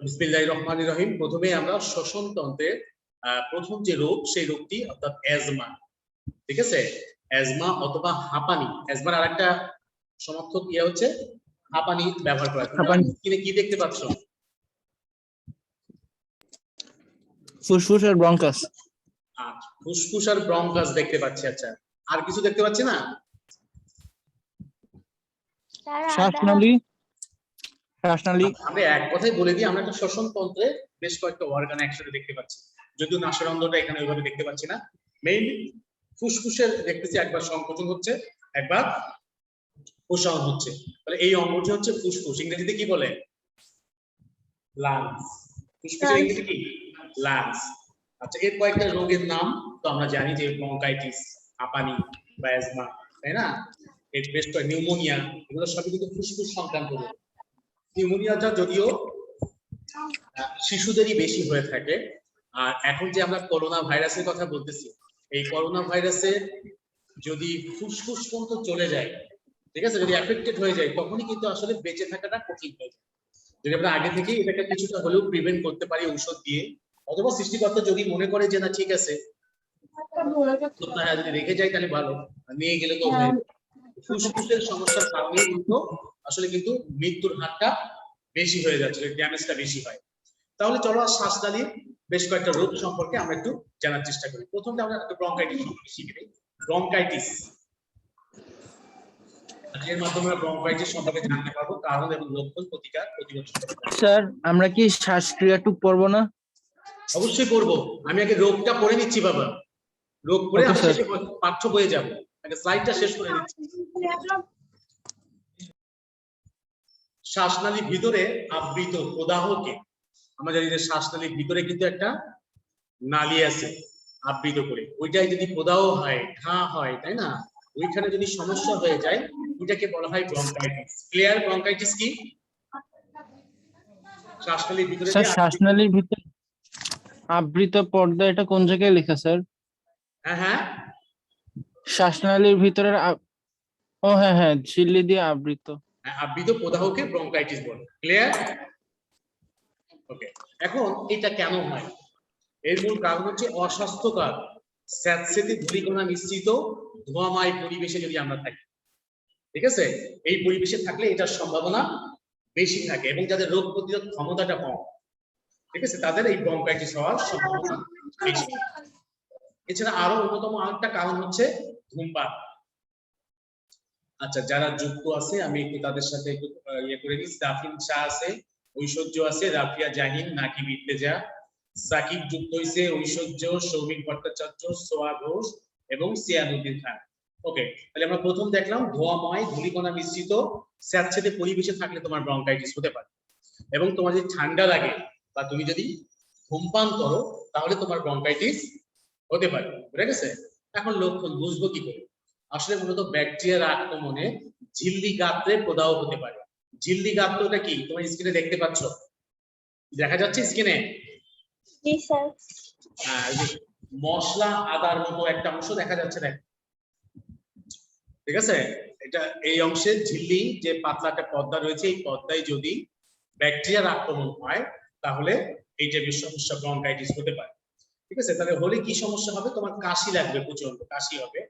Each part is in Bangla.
বিসমিল্লাহির রহমানির রহিম। প্রথমে আমরা শ্বসন তন্ত্রের প্রথম যে রোগ সেই রোগটি অর্থাৎ অ্যাজমা, ঠিক আছে, অ্যাজমা অথবা হাঁপানি। অ্যাজমার আরেকটা সমর্থক ইয়ে হচ্ছে হাঁপানি ব্যবহার করা। তোমরা স্ক্রিনে কি দেখতে পাচ্ছ? ফুসফুস আর ব্রঙ্কাস। আচ্ছা, ফুসফুস আর ব্রঙ্কাস দেখতে পাচ্ছি। আচ্ছা, আর কিছু দেখতে পাচ্ছি না? শ্বাসনালী। আমরা এক কথাই বলে দিই, আমরা একটা শ্বসন তন্ত্রে বেশ কয়েকটা অর্গান একসাথে দেখতে পাচ্ছি, যদিও নাসারন্ধ্রটা এখানে ওইভাবে দেখতে পাচ্ছি না। মেইনলি ফুসফুসের দেখতেছি একবার সংকোচন হচ্ছে, একবার প্রসারণ হচ্ছে। তাহলে এই অঙ্গটি হচ্ছে ফুসফুস, ইংরেজিতে কি বলে? লাংস। ফুসফুসের ইংরেজি কি? লাংস। আচ্ছা, এর কয়েকটা রোগের নাম তো আমরা জানি, যে ব্রঙ্কাইটিস, হাঁপানি বা অ্যাজমা, তাই না? এর বেশ কয়েকটা নিউমোনিয়া, এগুলো সবই কিন্তু ফুসফুস সংক্রান্ত রোগ। নিউমোনিয়াটা যদিও শিশুদেরই বেশি হয়ে থাকে। আর এখন যে আমরা করোনা ভাইরাসের কথা বলতেছি, এই করোনা ভাইরাসে যদি ফুসফুস পর্যন্ত চলে যায়, ঠিক আছে, যদি এফেক্টেড হয়ে যায়, তখনই কিন্তু আসলে বেঁচে থাকাটা কঠিন হয়ে যায়। যদি আমরা আগে থেকে এটাকে কিছুটা হলেও প্রিভেন্ট করতে পারি ঔষধ দিয়ে, অথবা সৃষ্টিকর্তা যদি মনে করে যে না ঠিক আছে যদি রেখে যায় তাহলে ভালো, নিয়ে গেলে তো ফুসফুসের সমস্যার কারণে কিন্তু আসলে কিন্তু মৃত্যুর হারটা বেশি হয়ে যাচ্ছে, ড্যামেজটা বেশি হয়। তাহলে চলো শ্বাসনালীর বেশ কয়েকটা রোগ সম্পর্কে আমরা একটু জানার চেষ্টা করি। প্রথমে আমরা একটু ব্রঙ্কাইটিস সম্পর্কে শিখে নিই। ব্রঙ্কাইটিস, এর মাধ্যমে আমরা ব্রঙ্কাইটিস সম্পর্কে জানতে পারবো কারণ এবং লক্ষণ, প্রতিকার, প্রতিরোধ। স্যার আমরা কি শ্বাসক্রিয়াটুক পড়বো না? অবশ্যই পড়বো। আমি আগে রোগটা পড়ে নিচ্ছি বাবা, রোগ পড়ে আমরা শেষে পাঠ্য বইয়ে যাব। আগে স্লাইডটা শেষ করে নিচ্ছি। শ্বাসনালীর ভিতরে আবৃত প্রদাহকে আমরা জানি যে শ্বাসনালীর ভিতরে কিন্তু একটা নালী আছে আবৃত করে, ওইটাই যদি প্রদাহ হয়, ঘা হয়, তাই না, ওইখানে যদি সমস্যা হয়ে যায় ওইটাকে বলা হয় ব্রঙ্কাইটিস। ক্লিয়ার? ব্রঙ্কাইটিস কি? শ্বাসনালীর ভিতরে যে শ্বাসনালীর ভিতরে আবৃত পর্দা, এটা কোন জায়গায় লেখা স্যার? হ্যাঁ হ্যাঁ, শ্বাসনালীর ভিতরের ও হ্যাঁ হ্যাঁ, ঝিল্লি দিয়ে আবৃত। আবৃত প্রদাহকে ব্রঙ্কাইটিস বলে। ক্লিয়ার? ওকে। এখন এটা কেন হয়? এর মূল কারণ হচ্ছে অস্বাস্থ্যকর স্যাঁতসেঁতে ধূলিকণা মিশ্রিত ধোঁয়াময় পরিবেশে যদি আমরা থাকি, ঠিক আছে, এই পরিবেশে থাকলে এটার সম্ভাবনা বেশি থাকে, এবং যাদের রোগ প্রতিরোধ ক্ষমতাটা কম, ঠিক আছে, তাদের এই ব্রঙ্কাইটিস হওয়ার সম্ভাবনা বেশি। এছাড়া আরো অন্যতম আরেকটা কারণ হচ্ছে ধূমপান। আচ্ছা, যারা যুক্ত আছে আমি একটু তাদের সাথে একটু ইয়ে করে নিই। জাফিন শাহ আছে, ঐশ্বর্য আছে, রাফিয়া জাহিন, নাকিব ইর্তেজা, সাকিব যুক্ত হইছে, ঐশ্বর্য, সৌমিক ভট্টাচার্য, সোয়া ঘোষ এবং সিয়ানুদ্দিন খান। ওকে, তাহলে আমরা প্রথম দেখলাম ধোঁয়াময় ধূলিকণা মিশ্রিত স্যাঁতসেঁতে পরিবেশে থাকলে তোমার ব্রঙ্কাইটিস হতে পারে, এবং তোমার যদি ঠান্ডা লাগে বা তুমি যদি ধূমপান করো তাহলে তোমার ব্রঙ্কাইটিস হতে পারে। বুঝে গেছে? এখন লক্ষণ বুঝবো কি করে? আসলে মূলত ব্যাকটেরিয়ার আক্রমণে ঝিল্লি গাত্রে প্রদাহ হতে পারে। ঝিল্লি গাত্রটা কি তোমার স্ক্রিনে দেখতে পাচ্ছ? দেখা যাচ্ছে স্ক্রিনে? জি স্যার। মশলা আদার মতো একটা অংশ দেখা যাচ্ছে, দেখ, ঠিক আছে, এটা এই অংশের ঝিল্লি যে পাতলা একটা পর্দা রয়েছে, এই পর্দায় যদি ব্যাকটেরিয়ার আক্রমণ হয় তাহলে এই যে সমস্যা ব্রঙ্কাইটিস হতে পারে। ঠিক আছে, তাহলে হলে কি সমস্যা হবে? তোমার কাশি লাগবে, প্রচন্ড কাশি হবে,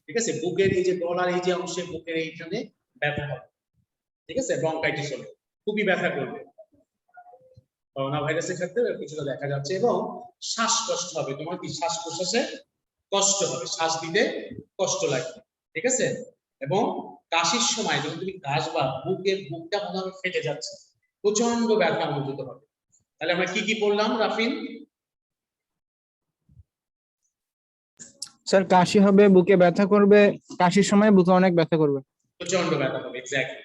ঠিক আছে, বুকের এই যে গলার এই যে অংশে, বুকের এইখানে ব্যথা হবে, ঠিক আছে, ব্রঙ্কাইটিস হলে খুবই ব্যথা করবে। করোনা ভাইরাসের ক্ষেত্রে কিছুটা দেখা যাচ্ছে, এবং শ্বাসকষ্ট হবে, তোমার কি শ্বাস প্রশ্বাসে কষ্ট হবে, শ্বাস দিতে কষ্ট লাগবে, ঠিক আছে, এবং কাশির সময় যখন তুমি কাশবা বুকটা মনে হবে ফেটে যাচ্ছে, প্রচন্ড ব্যথা অনুভূত হবে। তাহলে আমরা কি কি বললাম রাফিন? স্যার কাশি হবে, বুকে ব্যথা করবে, কাশির সময় বুকে অনেক ব্যথা করবে, প্রচন্ড ব্যথা হবে, এক্স্যাক্টলি।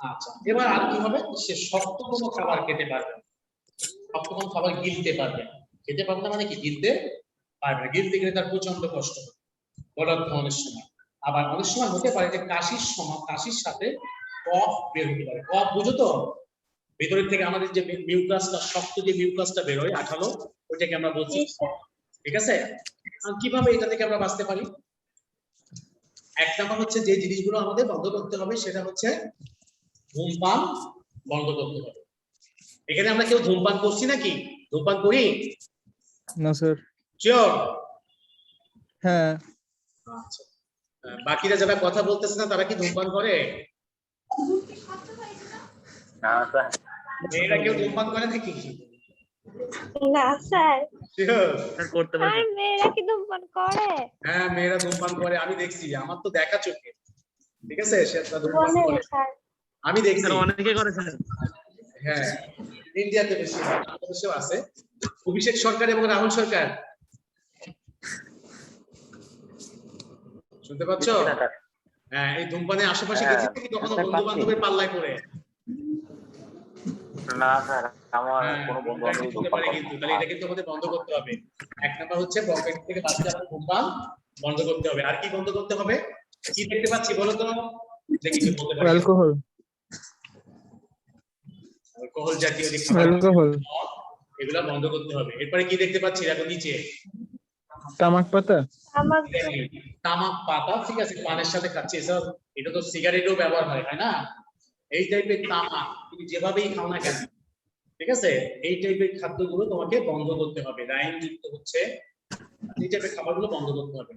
আচ্ছা, এবার আর কি হবে? সে শক্ত কোনো খাবার খেতে পারবে, শক্ত কোনো খাবার গিলতে পারবে, খেতে পারবে না মানে কি গিলতে পারবে না, গিলতে গেলে তার প্রচন্ড কষ্ট হবে গলার সময়। আবার অনেক সময় হতে পারে যে কাশির সময়, কাশির সাথে কফ বের হতে পারে। কফ বুঝো তো? ভেতরের থেকে আমাদের যে মিউকাসটা, শক্ত যে মিউকাসটা বের হয় আঠালো, ওইটাকে আমরা বলছি কফ, ঠিক আছে। কিভাবে এটা থেকে আমরা বাঁচতে পারি? এক নাম্বার হচ্ছে যে জিনিসগুলো আমাদের বন্ধ করতে হবে সেটা হচ্ছে ধূমপান বন্ধ করতে হবে। এখানে আমরা কেউ ধূমপান করছি নাকি? ধূমপান করি? না স্যার। শিওর? হ্যাঁ। আচ্ছা, বাকিরা যারা কথা বলতেছে না তারা কি ধূমপান করে? মেয়েরা কেউ ধূমপান করে নাকি? না স্যার। শিওর? আর মেয়েরা কি ধূমপান করে? হ্যাঁ, মেয়েরা ধূমপান করে, আমি দেখছি, আমার তো দেখা চোখে। ঠিক আছে, সে ধূমপান বলে করে, স্যার। আমি দেখছি। অনেকে করে স্যার। হ্যাঁ, ইন্ডিয়াতে বেশি, বাংলাদেশেও আছে। অভিষেক সরকার এবং রাহুল সরকার, শুনতে পাচ্ছ? হ্যাঁ, এই ধূমপানের আশেপাশে গেছি নাকি কখনো বন্ধু বান্ধবের পাল্লায় পড়ে? না স্যার, আমার হ্যাঁ, কোনো বন্ধু এটা বান্ধব হতে পারে কিন্তু, তাহলে এটা কিন্তু আমাদের বন্ধ করতে হবে। এক নাম্বার হচ্ছে পকেট থেকে বাচ্চা ধূমপান বন্ধ করতে হবে। আর কি বন্ধ করতে হবে? কি দেখতে পাচ্ছি বলো তো, দেখি কি বলতে পারি। অ্যালকোহল। অ্যালকোহল জাতীয় যে খাবার, অ্যালকোহল। এগুলা বন্ধ করতে হবে। এরপরে কি দেখতে পাচ্ছি দেখো নিচে? তামাক পাতা। আমার তামাক পাতা, ঠিক আছে, পানের সাথে খাচ্ছি, এসব এটা তো সিগারেটও ব্যবহার হয়, তাই না? এই টাইপের তামাক তুমি যেভাবেই খাও না কেন, ঠিক আছে, এই টাইপের খাদ্যগুলো তোমাকে বন্ধ করতে হবে। রাইন যুক্ত হচ্ছে এই টাইপের খাবারগুলো বন্ধ করতে হবে।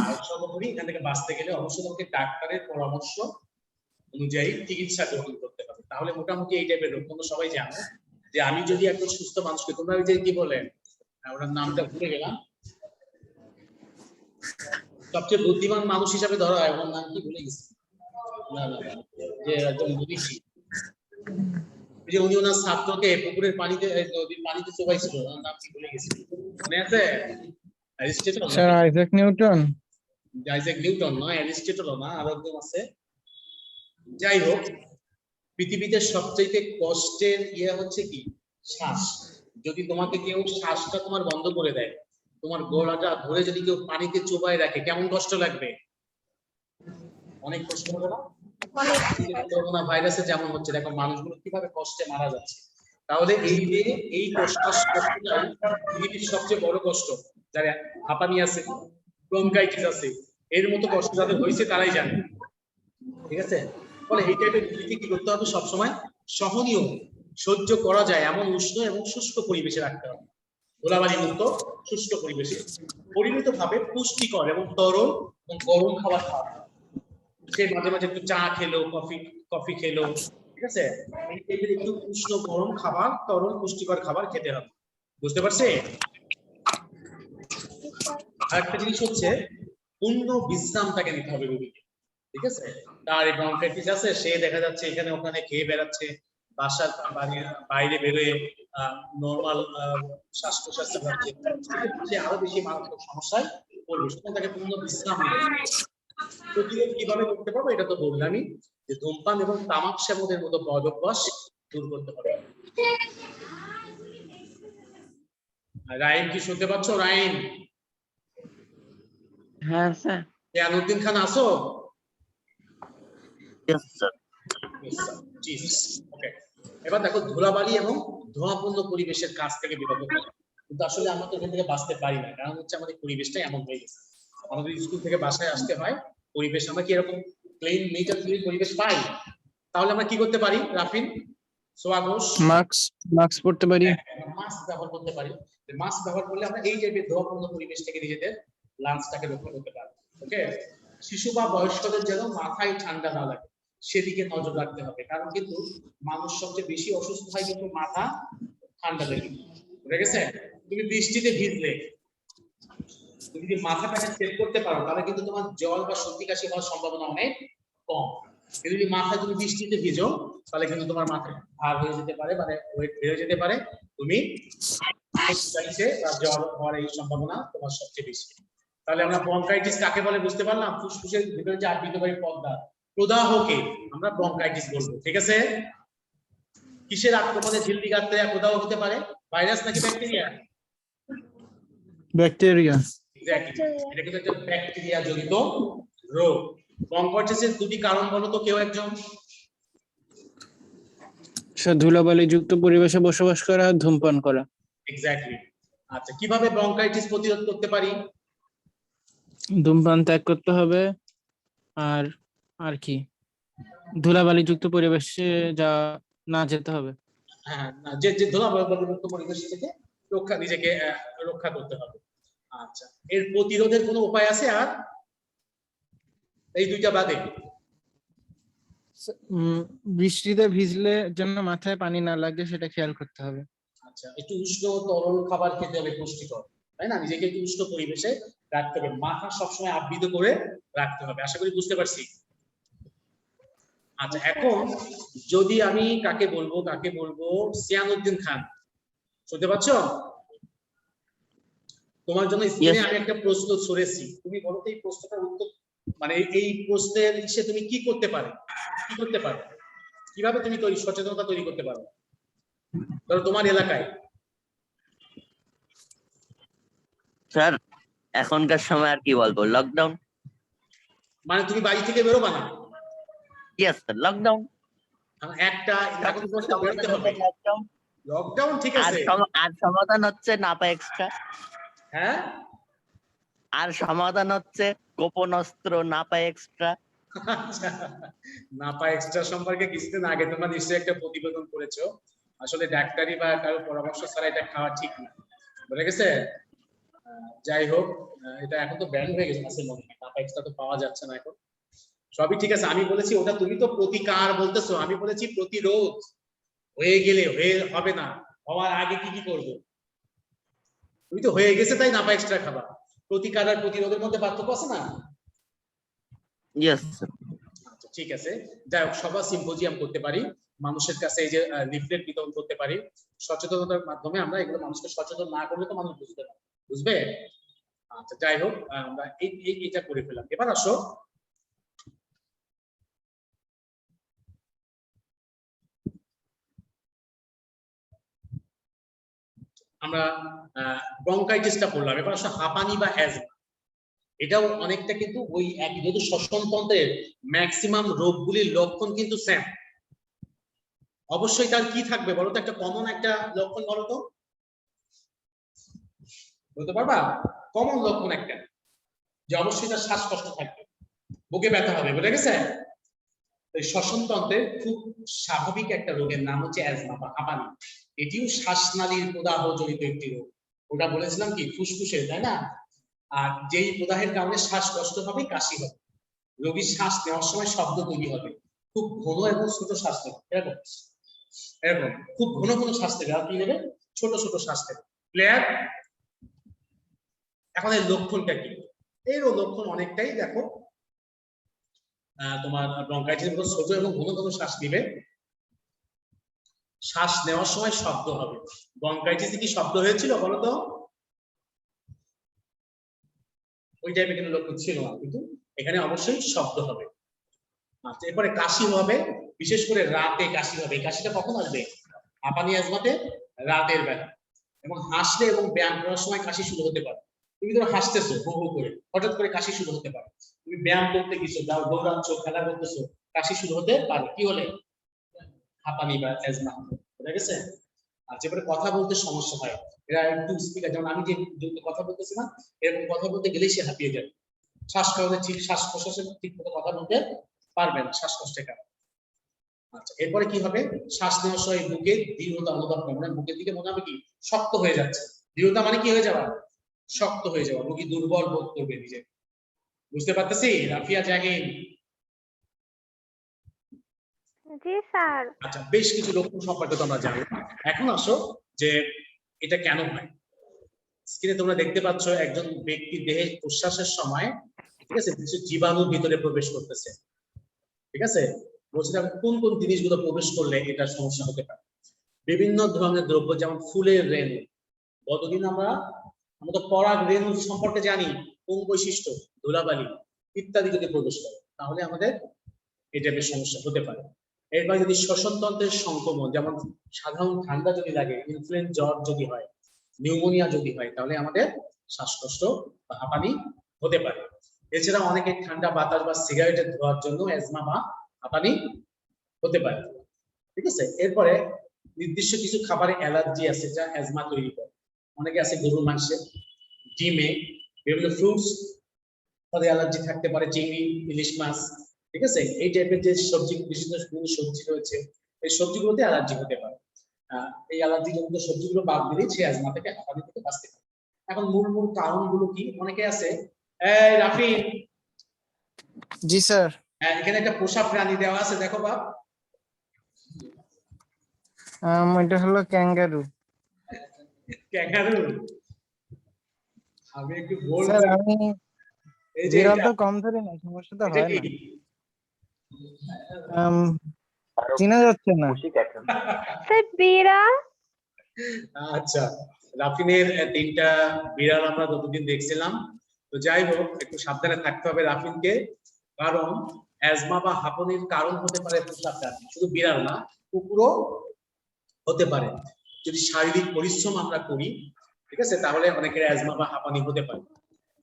আর সর্বোপরি এখান থেকে বাঁচতে গেলে অবশ্যই তোমাকে ডাক্তারের পরামর্শ অনুযায়ী চিকিৎসা গ্রহণ করতে হবে। তাহলে মোটামুটি এই টাইপের রোগ তোমরা সবাই জানো যে আমি যদি একজন সুস্থ মানুষকে, তোমরা ওই যে কি বলে, ওনার নামটা ভুলে গেলাম, সবচেয়ে বুদ্ধিমান মানুষ হিসাবে ধরা হয়, ওনার নাম কি ভুলে গেছি, না না না, যে একজন বুদ্ধিজীবী, যে উনি ওনার ছাত্রকে পুকুরের পানিতে, নদীর পানিতে চোবাইছিল, ওনার নাম কি ভুলে গেছি, মনে আছে? Aristotle? Sir Isaac Newton. Isaac Newton নয়, অ্যারিস্টটল না, আর একজন আছে। যাই হোক, পৃথিবীতে সবচেয়ে কষ্টের ইয়ে হচ্ছে কি? শ্বাস। যদি তোমাকে কেউ শ্বাসটা তোমার বন্ধ করে দেয়, তোমার গলাটা ধরে যদি কেউ পানিতে চোবায় রাখে, কেমন কষ্ট লাগবে? অনেক কষ্ট হবে না? করোনা ভাইরাসে যেমন হচ্ছে, দেখো মানুষগুলো কিভাবে কষ্টে মারা যাচ্ছে। তাহলে এই যে এই কষ্টটা পৃথিবীর সবচেয়ে বড় কষ্ট, যারা হাঁপানি আছে, ব্রঙ্কাইটিস আছে, এর মতো কষ্ট যাদের হয়েছে তারাই জানে, ঠিক আছে? ফলে এই টাইপের রোগীকে কি করতে হবে? সবসময় সহনীয়, সহ্য করা যায় এমন উষ্ণ এবং শুষ্ক পরিবেশে রাখতে হবে। ধুলাবালি মুক্ত শুষ্ক পরিবেশে পরিমিত ভাবে পুষ্টিকর এবং তরল এবং গরম খাবার খাওয়া। সে মাঝে মাঝে একটু চা খেলো, কফি খেলো, ঠিক আছে? এই টাইপের একটু উষ্ণ গরম খাবার, তরল পুষ্টিকর খাবার খেতে হবে। বুঝতে পারছি? আরেকটা জিনিস হচ্ছে পূর্ণ বিশ্রাম তাকে নিতে হবে রোগীকে, ঠিক আছে? তার ব্রঙ্কাইটিস আছে, সে দেখা যাচ্ছে এখানে ওখানে খেয়ে বেড়াচ্ছে, বাসার বাইরে বেরোয় নর্মাল শ্বাস প্রশ্বাস চালাচ্ছে, সে আরো বেশি মারাত্মক সমস্যায় পড়বে। সুতরাং তাকে পূর্ণ বিশ্রাম নিতে হবে। প্রতিরোধ কিভাবে করতে পারবো এটা তো বললামই, যে ধূমপান এবং তামাক সেবনের মতো বদ অভ্যাস দূর করতে হবে। রাইন কি শুনতে পাচ্ছ? রাইন? হ্যাঁ স্যার। জানুদ্দিন খান আসো? Yes, sir. জি, ওকে। এবার দেখো, ধুলাবালি এবং ধোঁয়াপূর্ণ পরিবেশের কাছ থেকে বিরত থাকা। কিন্তু আসলে আমরা তো এখান থেকে বাঁচতে পারি না, কারণ হচ্ছে আমাদের পরিবেশটাই এমন হয়ে গেছে। আমাদের স্কুল থেকে বাসায় আসতে হয়, পরিবেশ আমরা কি এরকম ক্লিন নিট এন্ড ক্লিন পরিবেশ পাই? তাহলে আমরা কি করতে পারি রাফিন, সোয়াগোস? মাস্ক পরতে পারি। মাস্ক ব্যবহার করতে পারি। মাস্ক ব্যবহার করলে আমরা এই টাইপের ধোঁয়াপূর্ণ পরিবেশ থেকে নিজেদের লাঞ্চটাকে রক্ষা করতে পারি। ওকে, শিশু বা বয়স্কদের যেন মাথায় ঠান্ডা না লাগে সেদিকে নজর রাখতে হবে, কারণ কিন্তু মানুষ সবচেয়ে বেশি অসুস্থ হয় কিন্তু মাথা ঠান্ডা লেগে। বুঝে গেছে? তুমি বৃষ্টিতে ভিজলে, তুমি যদি মাথাটাকে সেট করতে পারো তাহলে কিন্তু তোমার জ্বর বা সর্দি কাশি হওয়ার সম্ভাবনা অনেক কম। কিন্তু যদি মাথা তুমি বৃষ্টিতে ভিজো তাহলে কিন্তু তোমার মাথা ভার হয়ে যেতে পারে, মানে ওয়েট বেড়ে যেতে পারে, তুমি জ্বর হওয়ার এই সম্ভাবনা তোমার সবচেয়ে বেশি। তাহলে আমরা ব্রঙ্কাইটিস কাকে বলে বুঝতে পারলাম? ফুসফুসের ভিতরে যে আবৃতকারী পর্দা, প্রদাহকে আমরা ব্রঙ্কাইটিস বলবো, ঠিক আছে? কিসের আক্রমণে ঝিল্লি গাঁথতে প্রদাহ হতে পারে? ভাইরাস নাকি ব্যাকটেরিয়া? ব্যাকটেরিয়া। এক্স্যাক্টলি, এটা কিন্তু একটা ব্যাকটেরিয়া জনিত রোগ। ব্রঙ্কাইটিসের দুটি কারণ বলো তো কেউ একজন? ধুলাবালি যুক্ত পরিবেশে বসবাস করা, ধূমপান করা। এক্স্যাক্টলি। আচ্ছা, কিভাবে ব্রঙ্কাইটিস প্রতিরোধ করতে পারি? ধূমপান ত্যাগ করতে হবে, আর কি ধুলাবালি যুক্ত পরিবেশে না যেতে হবে। হ্যাঁ না, যে যে ধুলাবালিমুক্ত পরিবেশ থেকে নিজেকে রক্ষা করতে হবে। আচ্ছা, এর প্রতিরোধের কোনো উপায় আছে আর এই দুইটা বাদে? বৃষ্টিতে ভিজলে যেন মাথায় পানি না লাগে সেটা খেয়াল করতে হবে। আচ্ছা, একটু উষ্ণ তরল খাবার খেতে হবে, পুষ্টিকর, তাই না? নিজেকে একটু উষ্ণ পরিবেশে রাখতে হবে, মাথা সবসময় আবৃত করে রাখতে হবে। আশা করি বুঝতে পারছি। আচ্ছা, এখন যদি আমি কাকে বলবো, সিয়ানুদ্দিন খান, শুনতে পাচ্ছ? তোমার জন্য স্ক্রিনে আমি একটা প্রশ্ন ছড়েছি, তুমি বলো তো এই প্রশ্নটার উত্তর, মানে এই প্রশ্নের ইসে তুমি কি করতে পারো, কিভাবে তুমি সচেতনতা তৈরি করতে পারো ধরো তোমার এলাকায়? স্যার এখনকার সময় আর কি বলবো, লকডাউন। মানে তুমি বাড়ি থেকে বেরোবা না? Yes sir, lockdown. একটা এখন প্রশ্ন বেরোতে হবে, লকডাউন, ঠিক আছে। আর সমাধান হচ্ছে নাপা এক্সট্রা। হ্যাঁ, আর সমাধান হচ্ছে গোপন অস্ত্র নাপা এক্সট্রা। আচ্ছা, নাপা এক্সট্রা সম্পর্কে কিছুদিন আগে তোমরা নিশ্চয়ই একটা প্রতিবেদন করেছো। আসলে ডাক্তারি বা কারো পরামর্শ ছাড়া এটা খাওয়া ঠিক না, বুঝে গেছে? যাই হোক, এটা এখন তো ব্যান হয়ে গেছে, আসলে মনে হয় নাপা এক্সট্রা তো পাওয়া যাচ্ছে না এখন। সবই ঠিক আছে, আমি বলেছি ওটা, তুমি তো প্রতিকার বলতেছো, আমি বলেছি প্রতিরোধ। হয়ে গেলে হবে না, হওয়ার আগে কি কি করবো? তুমি তো হয়ে গেছে তাই নাপা এক্সট্রা খাবা। প্রতিকার আর প্রতিরোধের মধ্যে পার্থক্য আছে না? Yes sir. আচ্ছা, ঠিক আছে। যাই হোক, সভা সিম্পোজিয়াম করতে পারি, মানুষের কাছে এই যে লিফলেট বিতরণ করতে পারি, সচেতনতার মাধ্যমে আমরা এগুলো মানুষকে সচেতন না করলে তো মানুষ বুঝবে। আচ্ছা, যাই হোক, আমরা এইটা করে ফেলাম। এবার আসো আমরা ব্রঙ্কাইটিসটা পড়লাম, এবার আসো হাঁপানি বা অ্যাজমা। এটাও অনেকটা কিন্তু ওই একই, যেহেতু শ্বসন তন্ত্রের ম্যাক্সিমাম রোগগুলির লক্ষণ কিন্তু সেম। অবশ্যই তার কি থাকবে বলতো, একটা কমন একটা লক্ষণ বলতো, বলতে পারবা? কমন লক্ষণ একটা, যে অবশ্যই তার শ্বাসকষ্ট থাকবে, বুকে ব্যথা হবে, বুঝে গেছে? এই শ্বসন তন্ত্রের খুব স্বাভাবিক একটা রোগের নাম হচ্ছে অ্যাজমা বা হাঁপানি। এটিও শ্বাসনালীর প্রদাহ জনিত একটি রোগ। ওটা বলেছিলাম কি ফুসফুসের, তাই না? আর যেই প্রদাহের কারণে শ্বাসকষ্ট হবে, কাশি হবে, রোগীর শ্বাস নেওয়ার সময় শব্দ তৈরি হবে, খুব ঘন এবং ছোট শ্বাস নেবে, এরকম এরকম খুব ঘন ঘন শ্বাস নেবে, আর কি নেবে? ছোট ছোট শ্বাস নেবে। ক্লিয়ার? এখন এর লক্ষণটা কি? এর লক্ষণ অনেকটাই দেখো, তোমার ব্রঙ্কাইটিস মতো ছোট এবং ঘন ঘন শ্বাস নিবে, শ্বাস নেওয়ার সময় শব্দ হবে। ব্রঙ্কাইটিসে কি শব্দ হয়েছিল বলো তো? ওই টাইপের কিন্তু লক্ষণ ছিল না, কিন্তু এখানে অবশ্যই শব্দ হবে। আচ্ছা, এরপরে কাশি হবে, বিশেষ করে রাতে কাশি হবে। এই কাশিটা কখন আসবে? হাঁপানি অ্যাজমাতে রাতের বেলা, এবং হাসলে এবং ব্যায়াম করার সময় কাশি শুরু হতে পারে। তুমি ধরো হাসতেছো হো হো করে, হঠাৎ করে কাশি শুরু হতে পারে। তুমি ব্যায়াম করতে গেছো, দৌড়াচ্ছ, খেলা করতেছো, কাশি শুরু হতে পারে। কি হলে? হাঁপানি বা অ্যাজমা, বুঝা গেছে? আচ্ছা, এবারে কথা বলতে সমস্যা হয়, এরা একটু স্পিকার, যেমন আমি যে কথা বলতেছি না, এরকম কথা বলতে গেলেই সে হাঁপিয়ে যাবে, শ্বাস প্রশ্বাসের ঠিক মতো কথা বলতে পারবে না, শ্বাসকষ্টের কারণে। আচ্ছা, এরপরে কি হবে? শ্বাস নেওয়ার সময় বুকে দৃঢ়তা অনুভব করবে, মানে বুকের দিকে মনে হবে কি শক্ত হয়ে যাচ্ছে। দৃঢ়তা মানে কি হয়ে যাওয়া? শক্ত হয়ে যাওয়া। রোগী দুর্বল বোধ করবে নিজে। বুঝতে পারতেছি রাফিয়া জাহিন? জি স্যার। আচ্ছা, বেশ কিছু লক্ষণ সম্পর্কে তোমরা জানো। এখন আসো যে এটা কেন হয়। স্ক্রিনে তোমরা দেখতে পাচ্ছ একজন ব্যক্তির দেহে প্রশ্বাসের সময়, ঠিক আছে, কিছু জীবাণু ভিতরে প্রবেশ করতেছে, ঠিক আছে? বলছিলাম কোন কোন জিনিসগুলো প্রবেশ করলে এটা সমস্যা হতে পারে। বিভিন্ন ধরনের দ্রব্য, যেমন ফুলের রেণু, কতদিন আমরা তো পরাগ রেণু সম্পর্কে জানি, কোন বৈশিষ্ট্য, ধুলাবালি ইত্যাদি যদি প্রবেশ করে তাহলে আমাদের এটা বেশ সমস্যা হতে পারে। এরপর যদি শ্বসন তন্ত্রের সংক্রমণ, যেমন সাধারণ ঠান্ডা যদি লাগে, ইনফ্লুয়েঞ্জা জ্বর যদি হয়, নিউমোনিয়া যদি হয়, তাহলে আমাদের শ্বাসকষ্ট বা হাঁপানি হতে পারে। এছাড়া অনেকে ঠান্ডা বাতাস বা সিগারেটের ধোঁয়ার জন্য অ্যাজমা বা হাঁপানি হতে পারে, ঠিক আছে? এরপরে নির্দিষ্ট কিছু খাবারে অ্যালার্জি আছে যা অ্যাজমা তৈরি করে। অনেকে আছে গরুর মাংসে, ডিমে, বিভিন্ন ফ্রুটস তাদের অ্যালার্জি থাকতে পারে, চিংড়ি, ইলিশ মাছ, ঠিক আছে? এই টাইপের যে সবজি, বিশেষ করে সবজি রয়েছে, এই সবজিগুলোতে অ্যালার্জি হতে পারে। এই অ্যালার্জি জনিত সবজিগুলো বাদ দিলেই সে অ্যাজমা থেকে হাঁপানি থেকে বাঁচতে পারে। এখন মূল মূল কারণগুলো কি অনেকে আছে, এই রাফিন, জি স্যার। এখানে একটা পোষা প্রাণী দেওয়া আছে দেখো বাপ। এটা হলো ক্যাঙ্গারু। ক্যাঙ্গারু, আমি একটু ভুল স্যার করে- আমি এই যে বিড়াল এটা- তো কম ধরি না, সমস্যা তো এটা হয় কি? না। চেনা যাচ্ছে না। স্যার বিড়াল। আচ্ছা, রাফিনের তিনটা বিড়াল আমরা যতদিন দেখছিলাম। তো যাই হোক, একটু সাবধানে থাকতে হবে রাফিনকে, কারণ অ্যাজমা বা হাঁপানির কারণ হতে পারে পোষা প্রাণী, শুধু বিড়াল না, কুকুরও হতে পারে। যদি শারীরিক পরিশ্রম আমরা করি, ঠিক আছে, তাহলে অনেকের অ্যাজমা বা হাঁপানি হতে পারে।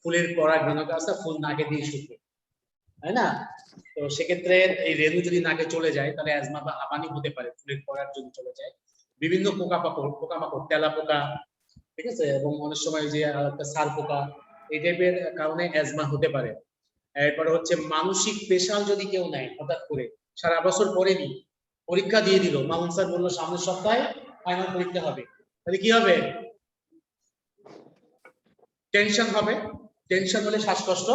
ফুলের পরাগরেণুটা ফুল নাকে দিয়ে শুকবে, তাই না? তো সেক্ষেত্রে এই রেণু যদি নাকে চলে যায় তাহলে অ্যাজমা বা হাঁপানি হতে পারে, ফুলের পরাগ যদি চলে যায়। বিভিন্ন পোকামাকড়, তেলা পোকা, ঠিক আছে, এবং অনেক সময় যে একটা সার পোকা, এই টাইপের কারণে অ্যাজমা হতে পারে। এরপরে হচ্ছে মানসিক প্রেশার যদি কেউ নেয় হঠাৎ করে, সারা বছর পড়েনি, পরীক্ষা দিয়ে দিল, মামুন স্যার বললো সামনের সপ্তাহে ফাইনাল পরীক্ষা হবে, তাহলে কি হবে? টেনশন হবে। টেনশন হলে শ্বাসকষ্ট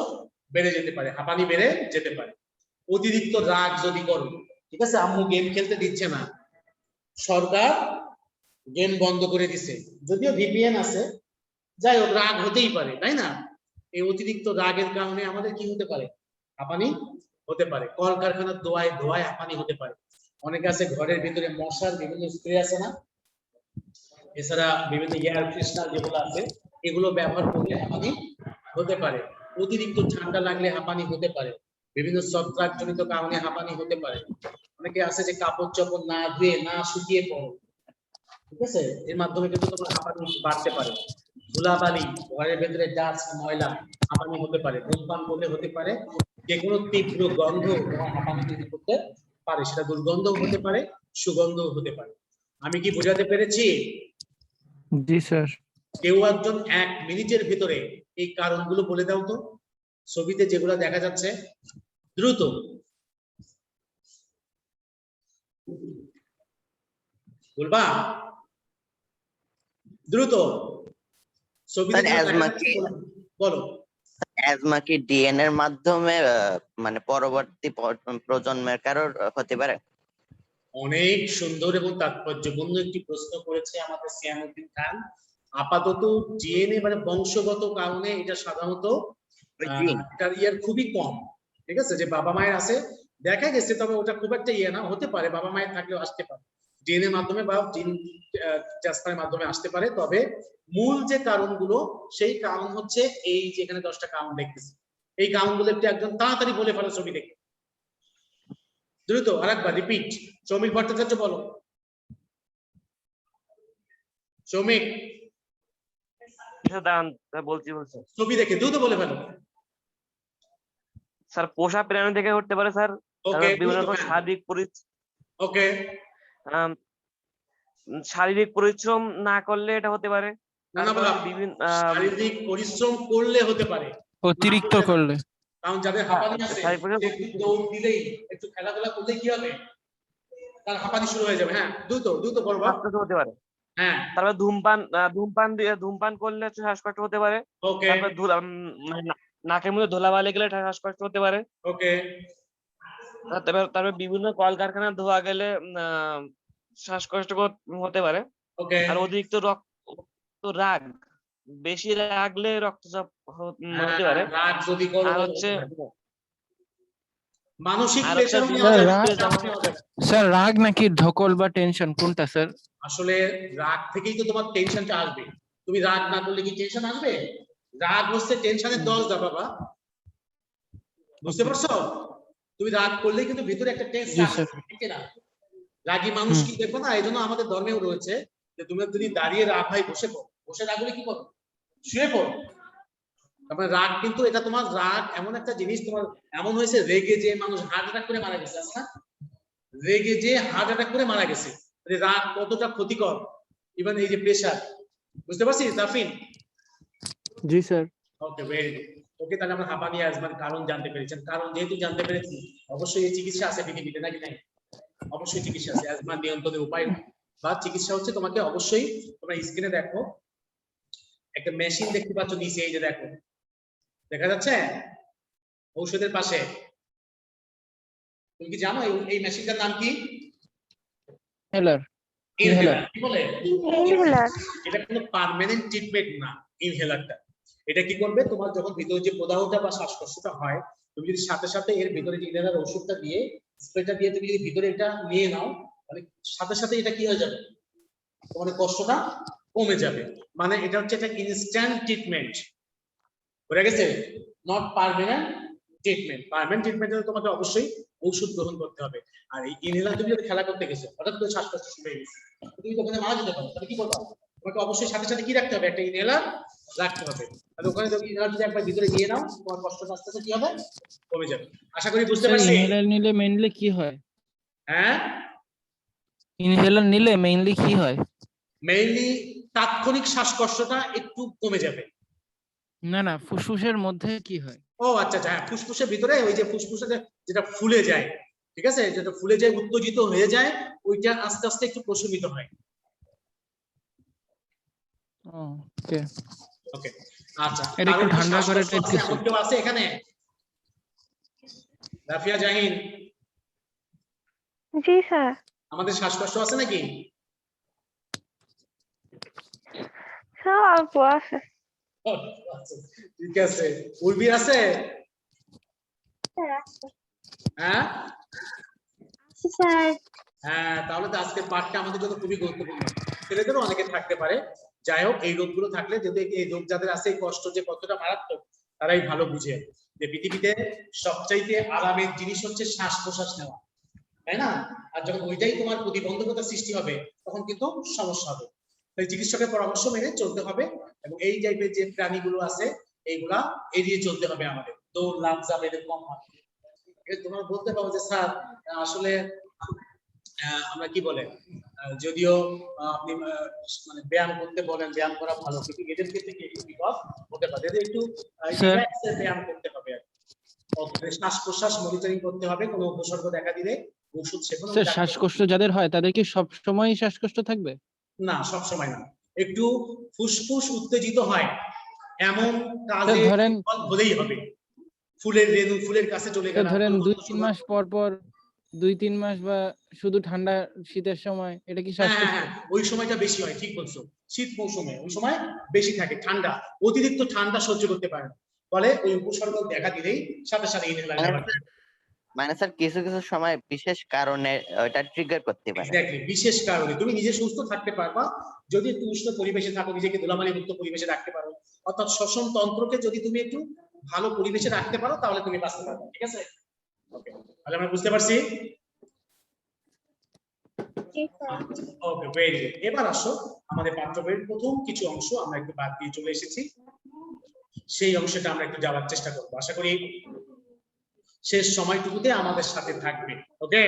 বেড়ে যেতে পারে, হাঁপানি বেড়ে যেতে পারে। অতিরিক্ত রাগ যদি করো, ঠিক আছে, আম্মু গেম খেলতে দিচ্ছে না, সরকার গেম বন্ধ করে দিছে, যদিও ভিপিএন আছে, যাই হোক রাগ হতেই পারে, তাই না? এই অতিরিক্ত রাগের কারণে আমাদের কি হতে পারে? হাঁপানি হতে পারে। কলকারখানার ধোঁয়ায় হাঁপানি হতে পারে। অনেকে আছে ঘরের ভিতরে মশার বিভিন্ন স্প্রে আছে না, এছাড়া বিভিন্ন এয়ার ফ্রেশনার যেগুলো আছে এগুলো ব্যবহার করলে হাঁপানি হতে পারে। অতিরিক্ত ঠান্ডা লাগলে হাঁপানি হতে পারে। বিভিন্ন ছত্রাকজনিত কারণে হাঁপানি হতে পারে। অনেকে আছে যে কাপড় চোপড় না ধুয়ে না শুকিয়ে পড়ো, ঠিক আছে, এর মাধ্যমে কিন্তু তোমার হাঁপানি বাড়তে পারে। ধুলাবালি, ঘরের ভেতরে ডাস্ট, ময়লা, হাঁপানি হতে পারে। ধূমপান করলে হতে পারে। যে কোনো তীব্র গন্ধ তোমার হাঁপানি তৈরি করতে পারে, সেটা দুর্গন্ধও হতে পারে, সুগন্ধও হতে পারে। আমি কি বোঝাতে পেরেছি? জি স্যার। কেউ একজন 1 মিনিটের ভিতরে এই কারণগুলো বলে দাও তো, ছবিতে যেগুলো দেখা যাচ্ছে, দ্রুত। বলবা দ্রুত, ছবিতে স্যার, যেগুলো দেখা অ্যাজমা যাচ্ছে কি বলো। অ্যাজমা কি ডিএনএ এর মাধ্যমে মানে পরবর্তী প্রজন্মের কারোর হতে পারে? অনেক সুন্দর এবং তাৎপর্যপূর্ণ একটি প্রশ্ন করেছে আমাদের সিয়ামউদ্দিন খান। আপাতত ডিএনএ মানে বংশগত কারণে এটা সাধারণত এটার ইয়ার খুবই কম, ঠিক আছে, যে বাবা মায়ের আছে দেখা গেছে, তবে ওটা খুব একটা ইয়ে না, হতে পারে বাবা মায়ের থাকলেও আসতে পারে, ডিএনএ মাধ্যমে বা জিন ট্রান্সফারের মাধ্যমে আসতে পারে। তবে মূল যে কারণগুলো, সেই কারণ হচ্ছে এই যে এখানে 10টা কারণ দেখতেছি, এই কারণগুলো একটু একদম তাড়াতাড়ি বলে ফেলো ছবি দেখে, দ্রুত। আরেকবার রিপিট। শ্রমিক ভট্টাচার্য বলো। শ্রমিক, বলছি ছবি দেখে দ্রুত বলে ফেলো। স্যার পোষা প্রাণী থেকে করতে পারে স্যার। ওকে, বিভিন্ন রকম ওকে, শারীরিক পরিশ্রম না করলে এটা হতে পারে। তারপরে বিভিন্ন শারীরিক পরিশ্রম করলে হতে পারে, অতিরিক্ত করলে। কারণ যাদের হাঁপানি আছে একটু দৌড় দিলেই, একটু খেলাধুলা করলে কি হবে, তার হাঁপানি শুরু হয়ে যাবে। হ্যাঁ, দ্রুত দ্রুত বলবা। হতে পারে। হ্যাঁ, তারপরে ধূমপান করলে শ্বাসকষ্ট হতে পারে। ওকে, তারপরে নাকের মধ্যে ধুলাবালি গেলে শ্বাসকষ্ট হতে পারে। ওকে, তারপরে বিভিন্ন কলকারখানার ধোয়া গেলে শ্বাসকষ্ট হতে পারে। ওকে, আর অতিরিক্ত রাগ, বেশি রাগলে রক্তচাপ হতে পারে। রাগ যদি করো, আর হচ্ছে মানসিক আর প্রেশার স্যার রাগ নাকি ধকল বা টেনশন কোনটা স্যার? আসলে রাগ থেকেই তো তোমার টেনশনটা আসবে। তুমি রাগ না করলে কি টেনশন আসবে? রাগ হচ্ছে টেনশনের 10 দা বাবা, বুঝতে পারছো? তুমি রাগ করলে কিন্তু ভিতরে একটা টেনশন আসবে, ঠিক না? রাগী মানুষ কি দেখো না, এই জন্য আমাদের ধর্মেও রয়েছে যে তুমি যদি দাঁড়িয়ে রাগ হয় বসে পড়ো, বসে রাগ হলে কি করো? শুয়ে পড়ো। তারপরে রাগ কিন্তু এটা তোমার রাগ এমন একটা জিনিস, তোমার এমন হয়েছে রেগে যে মানুষ হার্ট অ্যাটাক করে মারা গেছে, আছে না? রেগে যে হার্ট অ্যাটাক করে মারা গেছে। রাগ কতটা ক্ষতিকর, ইভেন এই যে প্রেশার, বুঝতে পারছিস তাফিন? জি স্যার। ওকে, ভেরি গুড। ওকে, তাহলে আমরা হাঁপানি অ্যাজমার কারণ জানতে পেরেছেন। কারণ যেহেতু জানতে পেরেছি, অবশ্যই এই চিকিৎসা আছে পৃথিবীতে, নাকি নাই? অবশ্যই চিকিৎসা আছে, অ্যাজমা নিয়ন্ত্রণের উপায় বা চিকিৎসা হচ্ছে তোমাকে অবশ্যই, তোমরা স্ক্রিনে দেখো একটা মেশিন দেখতে পাচ্ছ নিচে, এই যে দেখো, দেখা যাচ্ছে ঔষধের পাশে। তুমি কি জানো এই মেশিনটার নাম কি? হেলার ইনহেলার। কি বলে? ইনহেলার। এটা কোনো পার্মানেন্ট ট্রিটমেন্ট না ইনহেলারটা। এটা কি করবে, তোমার যখন ভিতরে যে প্রদাহটা বা শ্বাসকষ্টটা হয়, তুমি যদি সাথে সাথে এর ভিতরে ইনহেলার ওষুধটা দিয়ে, স্প্রেটা দিয়ে তুমি যদি ভিতরে এটা নিয়ে নাও, তাহলে সাথে সাথে এটা কি হয়ে যাবে, তোমার কষ্টটা কমে যাবে। মানে এটা হচ্ছে একটা ইনস্ট্যান্ট ট্রিটমেন্ট, বুঝে গেছে? Not permanent treatment. পার্মানেন্ট ট্রিটমেন্টে তোমাকে অবশ্যই ওষুধ গ্রহণ করতে হবে। আর এই ইনহেলার তুমি যদি খেলা করতে গেছো, হঠাৎ করে শ্বাসকষ্ট শুরু হয়ে গেছে, তুমি তো ওখানে মারা যেতে পারো, তাহলে কি করবে? তোমাকে অবশ্যই সাথে সাথে কি রাখতে হবে, একটা ইনহেলার রাখতে হবে। তাহলে ওখানে তুমি ইনহেলার যদি একবার ভিতরে নিয়ে নাও, তোমার কষ্টটা আস্তে আস্তে কি হবে, কমে যাবে। আশা করি বুঝতে স্যার পারছি। ইনহেলার নিলে মেইনলি কি হয়? হ্যাঁ, ইনহেলার নিলে মেইনলি কি হয়? মেইনলি তাৎক্ষণিক শ্বাসকষ্টটা একটু কমে যাবে। না না, ফুসফুসের মধ্যে কি হয়? ও আচ্ছা আচ্ছা, হ্যাঁ, ফুসফুসের ভিতরে ওই যে ফুসফুসে যেটা ফুলে যায়, ঠিক আছে, যেটা ফুলে যায়, উত্তেজিত হয়ে যায়, ওইটা আস্তে আস্তে একটু প্রশমিত হয়। ওকে, ওকে, আচ্ছা। এটা একটু কারো কি ঠান্ডা করে শ্বাসকষ্ট আছে? এমন কেউ আছে এখানে? রাফিয়া জাহিন, জি স্যার। আমাদের শ্বাসকষ্ট আছে নাকি? স্যার অল্প আছে। আচ্ছা, ঠিক আছে। উর্বি আছে? হ্যাঁ স্যার হ্যাঁ, তাহলে তো আজকের পাঠটা আমাদের জন্য খুবই গুরুত্বপূর্ণ। ছেলেদেরও অনেকে থাকতে পারে। যাই হোক, এই রোগগুলো থাকলে, যদি এই রোগ যাদের আছে, এই কষ্ট যে কতটা মারাত্মক তারাই ভালো বুঝে যে পৃথিবীতে সবচাইতে আরামের জিনিস হচ্ছে শ্বাস প্রশ্বাস নেওয়া, তাই না? আর যখন ওইটাই তোমার প্রতিবন্ধকতা সৃষ্টি হবে, তখন কিন্তু সমস্যা হবে। তাই চিকিৎসকের পরামর্শ মেনে চলতে হবে, এবং এই টাইপের যে প্রাণীগুলো আছে এইগুলা এড়িয়ে চলতে হবে আমাদের। দৌড়, লাফ, ঝাঁপ এদের কম হবে। তোমরা বলতে পারো যে স্যার আসলে আমরা কি বলে, যদিও আপনি মানে ব্যায়াম করতে বলেন, ব্যায়াম করা ভালো, কিন্তু এদের ক্ষেত্রে কি একটু বিপদ হতে পারে, এদের একটু রিল্যাক্সে ব্যায়াম করতে হবে আর কি। শ্বাস প্রশ্বাস মনিটরিং করতে হবে, কোনো উপসর্গ দেখা দিলে ওষুধ সেবন। স্যার শ্বাসকষ্ট যাদের হয় তাদের কি সব সময় শ্বাসকষ্ট থাকবে? না, সব সময় না। একটু ফুসফুস উত্তেজিত হয় এমন কাজে ধরেন হলেই হবে। ফুলের রেণু ফুলের কাছে চলে গেল, ধরেন 2-3 মাস পর পর, 2-3 মাস বা শুধু ঠান্ডা শীতের সময়, এটা কি শ্বাসকষ্ট? হ্যাঁ, ওই সময়টা বেশি হয়, ঠিক বলছো। শীত মৌসুমে ওই সময় বেশি থাকে, ঠান্ডা, অতিরিক্ত ঠান্ডা সহ্য করতে পারে না, ফলে ওই উপসর্গ দেখা দিলেই সাথে সাথে ইনহেলার ব্যবহার করতে। মানে স্যার কিছু কিছু সময় বিশেষ কারণে ওটা ট্রিগার করতে পারে। এক্স্যাক্টলি, বিশেষ কারণে তুমি নিজে সুস্থ থাকতে পারবা যদি একটু উষ্ণ পরিবেশে থাকো, নিজেকে ধুলাবালি মুক্ত পরিবেশে রাখতে পারো, অর্থাৎ শ্বসন তন্ত্রকে যদি তুমি একটু ভালো পরিবেশে রাখতে পারো, তাহলে তুমি বাঁচতে পারবে। ঠিক আছে, ওকে, তাহলে আমরা বুঝতে পারছি। ওকে, ভেরি গুড। এবার আসো, আমাদের পাঠ্য বইয়ের প্রথম কিছু অংশ আমরা একটু বাদ দিয়ে চলে এসেছি, সেই অংশটা আমরা একটু যাওয়ার চেষ্টা করবো। আশা করি শেষ সময়টুকুতে আমাদের সাথে থাকবে। ওকে,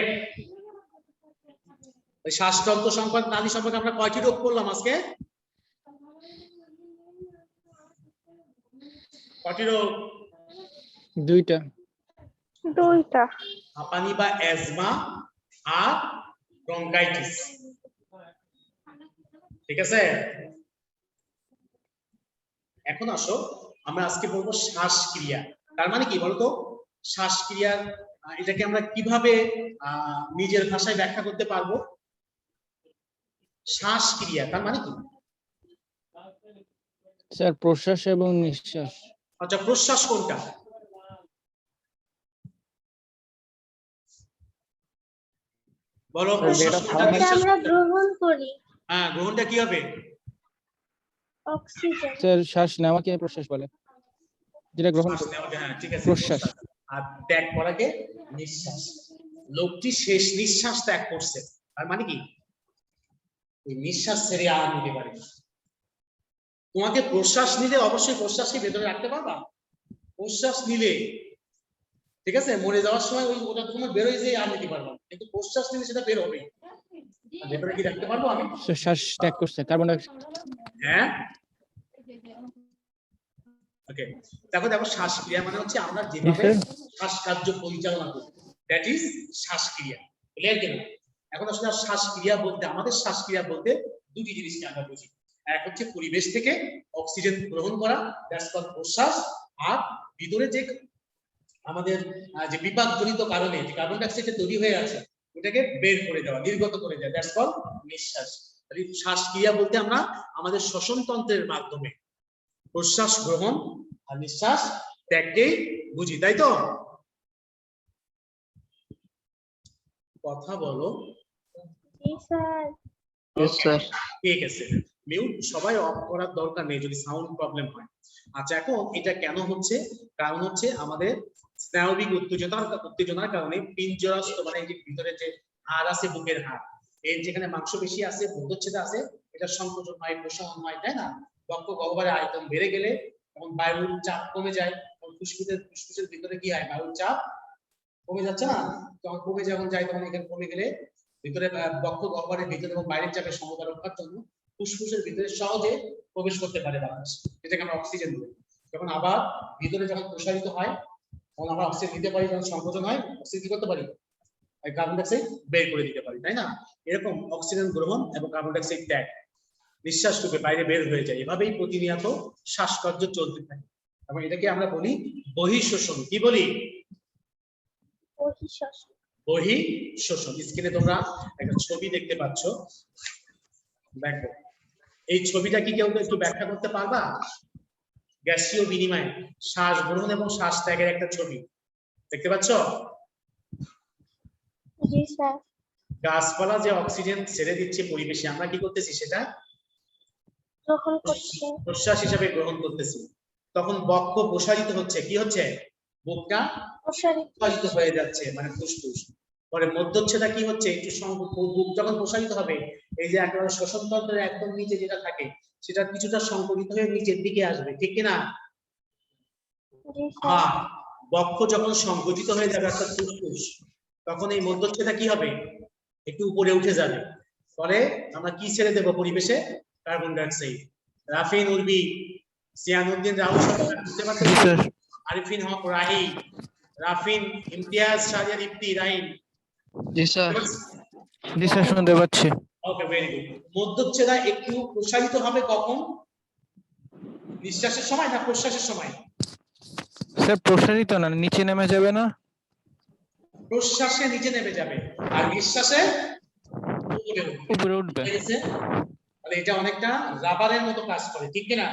শ্বাসতন্ত্র সংক্রান্ত নালী সম্পর্কে আমরা কয়টি রোগ করলাম আজকে? কয়টি রোগ? দুইটা। হাঁপানি বা অ্যাজমা আর ব্রঙ্কাইটিস। ঠিক আছে, এখন আসো আমরা আজকে বলবো শ্বাসক্রিয়া। তার মানে কি বলতো? শ্বাসক্রিয়ার এটাকে আমরা কিভাবে নিজের ভাষায় ব্যাখ্যা করতে পারবো? শ্বাসক্রিয়া তার মানে কি? স্যার প্রশ্বাস এবং নিঃশ্বাস। আচ্ছা, প্রশ্বাস কোনটা? বলো, প্রশ্বাস কোনটা? আমরা গ্রহণ করি। হ্যাঁ, গ্রহণটা কি হবে? অক্সিজেন। স্যার শ্বাস নেওয়াকে প্রশ্বাস বলে, যেটা গ্রহণ শ্বাস করি। নেওয়াকে, হ্যাঁ ঠিক আছে, প্রশ্বাস। আর ত্যাগ করাকে নিঃশ্বাস। লোকটি শেষ নিঃশ্বাস ত্যাগ করছে, তার মানে কি? ওই নিঃশ্বাস ছেড়ে আর নিতে পারে। তোমাকে প্রশ্বাস নিলে অবশ্যই প্রশ্বাসকে ভেতরে রাখতে পারবা। প্রশ্বাস নিলে, ঠিক আছে, মরে যাওয়ার সময় ওই ওটা তোমার বের হয়ে যায়, আর নিতে পারবা, কিন্তু প্রশ্বাস নিলে সেটা বের হবে। ভেতরে কি রাখতে পারবো আমি? শ্বাস ত্যাগ করছে, কার্বন ডাইঅক্সাইড। হ্যাঁ, ওকে, দেখো দেখো, শ্বাসক্রিয়া মানে হচ্ছে আমরা যেভাবে শ্বাস কার্য পরিচালনা করি, দ্যাট ইজ শ্বাসক্রিয়া। ক্লিয়ার কিনা? এখন আসলে শ্বাসক্রিয়া বলতে আমাদের শ্বাসক্রিয়া বলতে দুটি জিনিসকে আমরা বুঝি। এক হচ্ছে পরিবেশ থেকে অক্সিজেন গ্রহণ করা, দ্যাটস কল্ড প্রশ্বাস। আর ভিতরে যে আমাদের যে বিপাকজনিত কারণে যে কার্বন ডাই অক্সাইড তৈরি হয়ে আছে ওটাকে বের করে দেওয়া, নির্গত করে দেওয়া, দ্যাটস কল্ড নিঃশ্বাস। তাহলে শ্বাসক্রিয়া বলতে আমরা আমাদের শ্বসন তন্ত্রের মাধ্যমে প্রশ্বাস গ্রহণ আর নিঃশ্বাস ত্যাগকেই বুঝি, তাই তো? কথা বলো। জি স্যার। স্যার ঠিক আছে, মিউট সবাই অফ করার দরকার নেই যদি সাউন্ড প্রবলেম হয়। আচ্ছা, এখন এটা কেন হচ্ছে? কারণ হচ্ছে আমাদের স্নায়বিক উত্তেজনার কারণে পিঞ্জরাস্থ মানে এই যে ভিতরে যে হাড় আছে, বুকের হাড়, এর যেখানে মাংসপেশি আছে, মধ্যচ্ছেদ আছে, এটা সংকোচন হয়, প্রশমন হয়, তাই না? বক্ষ গহ্বরের আয়তন বেড়ে গেলে তখন বায়ুর চাপ কমে যায়, তখন ফুসফুসের ভিতরে কি হয়, বায়ুর চাপ কমে যাচ্ছে না? তখন কমে যখন যায় তখন এখানে কমে গেলে ভিতরে বক্ষ গহ্বরের ভিতরে এবং বাইরের চাপের সমতা রক্ষার জন্য ফুসফুসের ভিতরে সহজে প্রবেশ করতে পারে বাতাস, যেটাকে আমরা অক্সিজেন বলি। যখন আবার ভিতরে যখন প্রসারিত হয় তখন আমরা অক্সিজেন দিতে পারি, যখন সংকোচন হয় অক্সিজেন কি করতে পারি, কার্বন ডাই অক্সাইড বের করে দিতে পারি, তাই না? এরকম অক্সিজেন গ্রহণ এবং কার্বন ডাই অক্সাইড ত্যাগ নিঃশ্বাস রূপে বাইরে বের হয়ে যায়, এভাবেই প্রতিনিয়ত শ্বাসকার্য চলতে থাকে এবং এটাকে আমরা বলি বহিঃশ্বসন। কি বলি? বহিঃশ্বসন। বহিঃশ্বসন। স্ক্রিনে তোমরা একটা ছবি দেখতে পাচ্ছ, দেখো এই ছবিটা কি কেউ একটু ব্যাখ্যা করতে পারবা? গ্যাসীয় বিনিময়, শ্বাস গ্রহণ এবং শ্বাস ত্যাগের একটা ছবি দেখতে পাচ্ছ? জি স্যার। গাছপালা যে অক্সিজেন ছেড়ে দিচ্ছে পরিবেশে, আমরা কি করতেছি সেটা গ্রহণ করছি। প্রশ্বাস হিসাবে গ্রহণ করতেছি। তখন বক্ষ প্রসারিত হচ্ছে, কি হচ্ছে, বুকটা প্রসারিত হয়ে যাচ্ছে, মানে ফুসফুস। পরে মধ্যচ্ছেদা কি হচ্ছে, একটু বুক যখন প্রসারিত হবে এই যে একেবারে শ্বসন তন্ত্রের একদম নিচে যেটা থাকে সেটা কিছুটা সংকুচিত হয়ে নিচের দিকে আসবে, ঠিক কিনা? জি স্যার। আর বক্ষ যখন সংকুচিত হয়ে যাবে অর্থাৎ ফুসফুস, তখন এই মধ্যচ্ছেদা কি হবে, একটু উপরে উঠে যাবে। ফলে আমরা কি ছেড়ে দেবো পরিবেশে? Carbon die oxide. রাফিন উর্বি, সিয়ানুদ্দিন রাহুল সরকার, বুঝতে পারছেন? জি স্যার। আরিফিন হক রাহি, রাফিন ইমতিয়াজ, শাহরিয়ার ইফতি রাহিম। জি স্যার। জি স্যার, শুনতে পাচ্ছি। ওকে, ভেরি গুড। মধ্যচ্ছেদা একটু প্রসারিত হবে কখন? নিঃশ্বাসের সময় না প্রশ্বাসের সময়? স্যার প্রসারিত না, নিচে নেমে যাবে না? প্রশ্বাসে নিচে নেমে যাবে আর নিঃশ্বাসে উপরে উঠবে। ঠিক আছে? তাহলে এটা অনেকটা রাবারের মতো কাজ করে, ঠিক কিনা?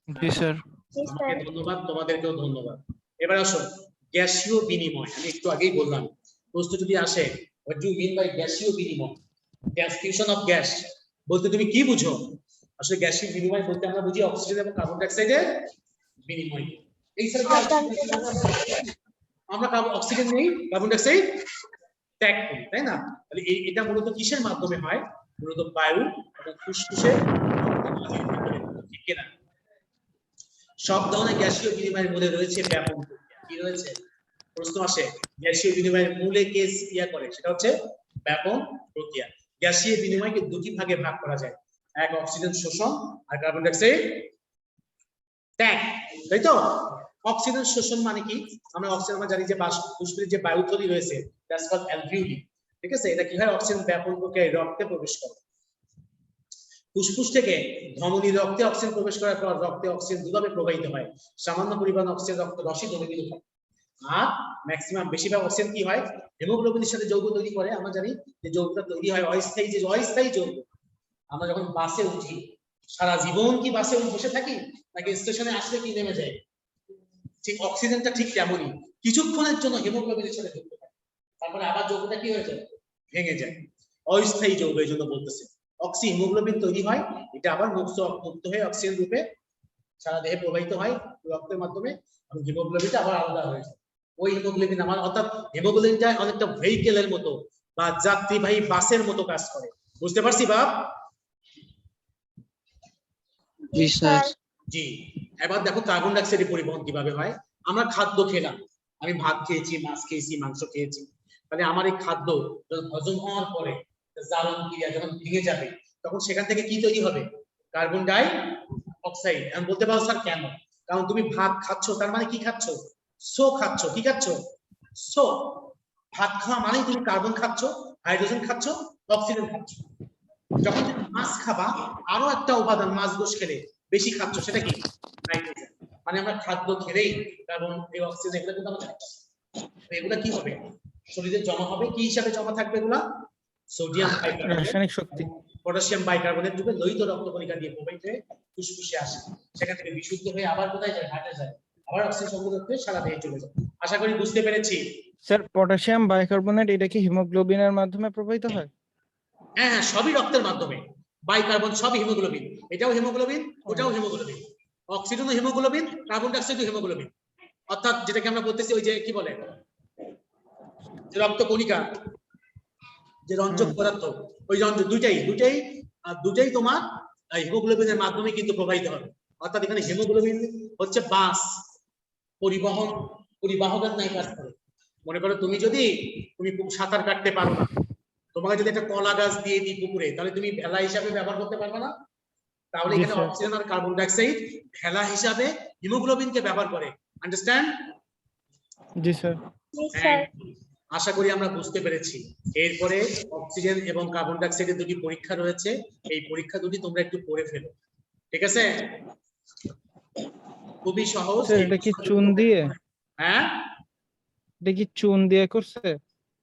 জি স্যার। জি আমাকে স্যার। ধন্যবাদ, তোমাদেরকেও ধন্যবাদ। এবার আসো গ্যাসীয় বিনিময়। আমি একটু আগেই বললাম, প্রশ্ন যদি আসে what do you mean by গ্যাসীয় বিনিময়, ট্রান্সফিউশন অফ গ্যাস বলতে তুমি কি বুঝো? আসলে গ্যাসীয় বিনিময় বলতে আমরা বুঝি অক্সিজেন এবং কার্বন ডাই অক্সাইডের বিনিময়। এই স্যার আমরা অক্সিজেন নেই, কার্বন ডাই অক্সাইড ত্যাগ করি, তাই না? তাহলে এটা মূলত কিসের মাধ্যমে হয়? মূলত বায়ু এবং ফুসফুসে, ঠিক কিনা? সব ধরনের গ্যাসীয় বিনিময়ের মূলে রয়েছে ব্যাপন প্রক্রিয়া। কি রয়েছে? প্রশ্ন আসে গ্যাসীয় বিনিময়ের মূলে কে ইয়া করে, সেটা হচ্ছে ব্যাপন প্রক্রিয়া। গ্যাসীয় বিনিময়কে দুটি ভাগে ভাগ করা যায়, এক অক্সিজেন শোষণ আর কার্বন ডাই অক্সাইড ত্যাগ, তাই তো? অক্সিজেন শোষণ মানে কি? আমরা অক্সিজেন আমরা জানি যে ফুসফুসের যে বায়ুথলি রয়েছে দ্যাটস কল্ড অ্যালভিওলি, ঠিক আছে? এটা কি হয়, অক্সিজেন ব্যাপন প্রক্রিয়ায় রক্তে প্রবেশ করে। ফুসফুস থেকে ধমনী রক্তে অক্সিজেন প্রবেশ করার পর রক্তে অক্সিজেন দুভাবে প্রবাহিত হয়, সামান্য পরিমাণ অক্সিজেন রক্ত রসে জমে গেলে হয়, আর ম্যাক্সিমাম বেশিরভাগ অক্সিজেন কি হয়, হিমোগ্লোবিনের সাথে যৌগ তৈরি করে। আমরা জানি যে যৌগটা তৈরি হয় অস্থায়ী যৌগ। আমরা যখন বাসে উঠি সারা জীবন কি বাসে বসে থাকি নাকি স্টেশনে আসলে কি নেমে যায়? ঠিক অক্সিজেনটা ঠিক তেমনই, কিছুক্ষণের জন্য হিমোগ্লোবিনের সাথে যুক্ত থাকে, তারপরে আবার যৌগটা কি হয়ে যায়, ভেঙে যায়। অস্থায়ী যৌগ এই জন্য বলতেছে। হিমোগ্লোবিন তৈরি হয়, এটা আবার মুক্ত হয়ে অক্সিজেন রূপে সারা দেহে প্রবাহিত হয় রক্তের মাধ্যমে, এবং হিমোগ্লোবিনটা আবার আলাদা হয়ে যায়। ওই হিমোগ্লোবিন আমার, অর্থাৎ হিমোগ্লোবিনটা অনেকটা ভেহিকেলের মতো বা যাত্রীবাহী বাসের মতো কাজ করে। বুঝতে পারছি বাপ? জি স্যার। জি। এবার দেখো কার্বন ডাই অক্সাইডের পরিবহন কিভাবে হয়। আমরা খাদ্য খেলাম, আমি ভাত খেয়েছি, মাছ খেয়েছি, মাংস খেয়েছি, তাহলে আমার এই খাদ্য যখন হজম হওয়ার পরে জারণ ক্রিয়া যখন ভেঙে যাবে তখন সেখান থেকে কি তৈরি হবে, কার্বন ডাই অক্সাইড। আমি বলতে পারো স্যার কেন? কারণ তুমি ভাত খাচ্ছ, তার মানে কি খাচ্ছ, সো খাচ্ছ। কি খাচ্ছ? সো। ভাত খাওয়া মানেই তুমি কার্বন খাচ্ছ, হাইড্রোজেন খাচ্ছ, অক্সিজেন খাচ্ছ। যখন তুমি মাছ খাবা, আরো একটা উপাদান মাছ গোশ খেলে বেশি খাচ্ছ, সেটা কি? নাইট্রোজেন। মানে আমরা খাদ্য খেলেই কার্বন, এই অক্সিজেন এগুলো কিন্তু আমরা খাচ্ছি। এগুলা কি হবে? শরীরে জমা হবে, কি হিসাবে জমা থাকবে এগুলা? সোডিয়াম বাইকার্বনেট, রাসায়নিক শক্তি। পটাশিয়াম বাইকার্বনেট রূপে লোহিত রক্তকণিকা দিয়ে প্রবাহিত হয়ে ফুসফুসে আসে, সেখান থেকে বিশুদ্ধ হয়ে আবার কোথায় যায়? হার্টে যায়, আবার অক্সিজেন সংযোগ হয়ে সারা দেহে চলে যায়। আশা করি বুঝতে পেরেছি। স্যার পটাশিয়াম বাইকার্বনেট এটা কি হিমোগ্লোবিনের মাধ্যমে প্রবাহিত হয়? হ্যাঁ হ্যাঁ, সবই রক্তের মাধ্যমে। বাইকার্বন সবই হিমোগ্লোবিন, এটাও হিমোগ্লোবিন, ওটাও haemoglobin. অক্সিজেনও haemoglobin, carbon die অক্সাইডও haemoglobin. অর্থাৎ যেটাকে আমরা বলতেছি ওই যে কি বলে, যে রক্তকণিকা, যে রঞ্জক পদার্থ, ওই রঞ্জক দুটাই তোমার হিমোগ্লোবিনের মাধ্যমে কিন্তু প্রবাহিত হবে। অর্থাৎ এখানে হিমোগ্লোবিন হচ্ছে বাস, পরিবাহকের ন্যায় কাজ করে। মনে করো তুমি সাঁতার কাটতে পারো না, তোমাকে যদি একটা কলা গাছ দিয়ে দিই পুকুরে, তাহলে তুমি ভেলা হিসাবে ব্যবহার করতে পারবে না। তাহলে জি, এখানে স্যার। অক্সিজেন আর কার্বন ডাই অক্সাইড ভেলা হিসাবে হিমোগ্লোবিনকে ব্যবহার করে। আন্ডারস্ট্যান্ড? জি স্যার। জি স্যার। আশা করি আমরা বুঝতে পেরেছি। এরপরে অক্সিজেন এবং কার্বন ডাই অক্সাইডের দুটি পরীক্ষা রয়েছে, এই পরীক্ষা দুটি তোমরা একটু পড়ে ফেলো, ঠিক আছে? খুবই সহজ। স্যার এটা কি চুন দিয়ে? হ্যাঁ, এটা কি চুন দিয়ে করছে?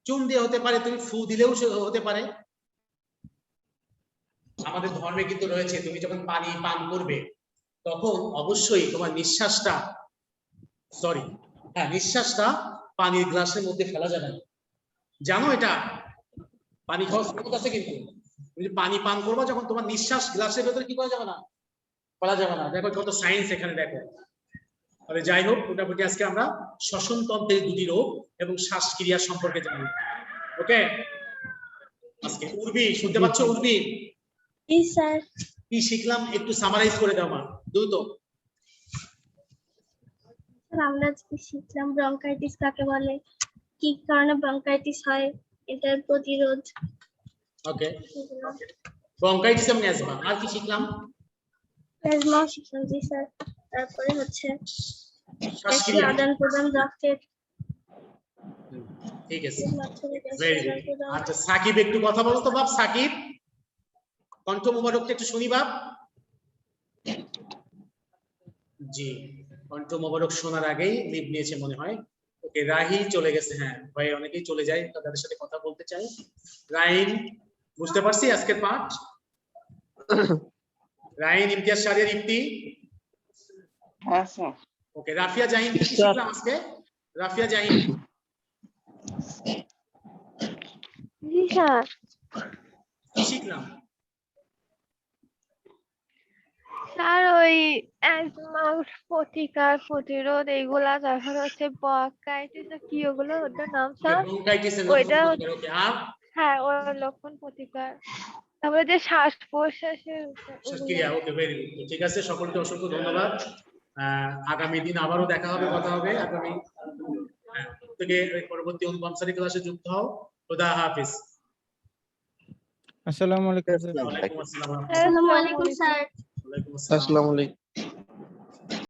চুন দিয়ে হতে পারে, তুমি ফু দিলেও হতে পারে। আমাদের ধর্মে কিন্তু রয়েছে, তুমি যখন পানি পান করবে তখন অবশ্যই তোমার নিঃশ্বাসটা পানির গ্লাসের মধ্যে ফেলা যাবে না। জানো এটা? পানি খাওয়ার সুযোগ আছে, কিন্তু তুমি পানি পান করবা যখন তোমার নিঃশ্বাস গ্লাসের ভেতরে কি করা যাবে না, ফেলা যাবে না। দেখো কত সায়েন্স এখানে, দেখো। তবে যাই হোক, মোটামুটি আজকে আমরা শ্বসন তন্ত্রের দুটি রোগ এবং শ্বাসক্রিয়া সম্পর্কে জানি। ওকে, আজকে উর্বি শুনতে পাচ্ছ? উর্বি, জি স্যার। কি শিখলাম একটু সামারাইজ করে দাও মা, দ্রুত। আমরা আজকে শিখলাম ব্রঙ্কাইটিস কাকে বলে, কি কারণে ব্রঙ্কাইটিস হয়, এটার প্রতিরোধ। ওকে, ব্রঙ্কাইটিস এবং অ্যাজমা। আর কি শিখলাম? প্লাজমাও শিখলাম। জি স্যার। তারপরে হচ্ছে শ্বাসক্রিয়া। আদান প্রদান রক্তের। ঠিক আছে, ভেরি গুড। আচ্ছা সাকিব, একটু কথা বলো তো বাপ। সাকিব, কণ্ঠ মোবারকটা একটু শুনি বাপ। জি, কণ্ঠ মোবারক শোনার আগেই লিভ নিয়েছে মনে হয়। ওকে, রাহিল চলে গেছে। হ্যাঁ ভাই, অনেকেই চলে যায়, তাদের সাথে কথা বলতে চাই। রাহিল, বুঝতে পারছি আজকের পাঠ? রাহিল, ইমতিয়াজ, শারিয়ার, ইফতি। হ্যাঁ স্যার। ওকে, রাফিয়া জাহিন, কি শিখলাম আজকে? রাফিয়া জাহিন, জি স্যার। কি শিখলাম? স্যার ওই অ্যাজমা প্রতিকার প্রতিরোধ এইগুলা, তারপরে হচ্ছে ব্রঙ্কাইটিস কি ওগুলো, ওটার নাম স্যার? ব্রঙ্কাইটিস এর ওইটা লক্ষণ। ওকে, আর হ্যাঁ, ওর লক্ষণ প্রতিকার, তারপরে যে শ্বাস প্রশ্বাসের শ্বাসক্রিয়া। ওকে, ভেরি গুড। ঠিক আছে, সকলকে অসংখ্য ধন্যবাদ। আগামী দিন আবারও দেখা হবে, কথা হবে আগামী থেকে। পরবর্তী অনুপমসারি ক্লাসে যুক্ত হও। খোদা হাফিজ। আসসালামু আলাইকুম স্যার। ওয়ালাইকুম আসসালাম। আসসালামু আলাইকুম স্যার। ওয়ালাইকুম আসসালাম। আসসালামু আলাইকুম।